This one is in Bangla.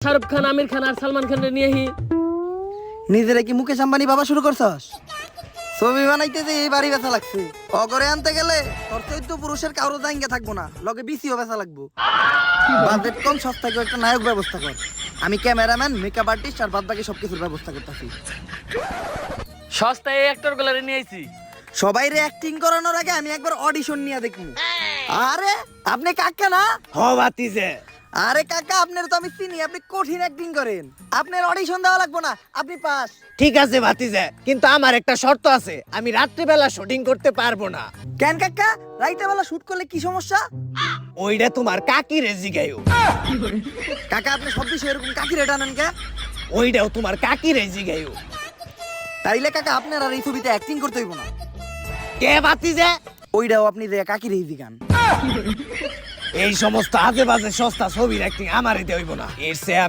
শাহরুখ খান, আমির খান আর সালমান খান নিয়েহি নিজেরা কি মুকেশ আম্বানি বাবা শুরু করছস? ছবি বানাইতে যে এই বাড়ি বেচা লাগছে, অগরে আনতে গেলে তোর চৈদ্দ পুরুষের কারো জায়গা থাকবো না, লগে বিসিও বেচা লাগবো। বাজেট কম, সস্তায় একটা নায়ক ব্যবস্থা কর। আমি ক্যামেরাম্যান, মেকআপ আর্টিস্ট আর বাদ বাকি সবকিছুর ব্যবস্থা করতেছি। সস্তায় অ্যাক্টর গুলারে নিয়ে আইছি। সবাই রে অ্যাক্টিং করানোর আগে আমি একবার অডিশন নিয়ে দেখবো। আরে আপনি কাকা না? হ বাতিজে। আরে কাকা, আপনার তো আমি চিনি, আপনি কঠিন অ্যাক্টিং করেন। আপনার অডিশন দেওয়া লাগবে না, আপনি পাস। ঠিক আছে বাতিজে, কিন্তু আমার একটা শর্ত আছে, আমি রাত্রিবেলা শুটিং করতে পারবো না। কেন কাকা? রাইতে বেলা শুট করলে কি সমস্যা? ওইটা তোমার কাকি রেজি গাইও। কাকা আপনি সব বিষয়ে এরকম কাকি রেট আনেন কে? ওইটাও তোমার কাকি রেজি গাইও। তাইলে কাকা আপনার আর এই ছবিতে অ্যাক্টিং করতে হইব না। কে বাতিজে? ওইটাও আপনি যে কাকি রেজি গান। এই সমস্ত আজে বাজে সস্তা ছবির অ্যাক্টিং আমারে দেইব না। এর চেয়ে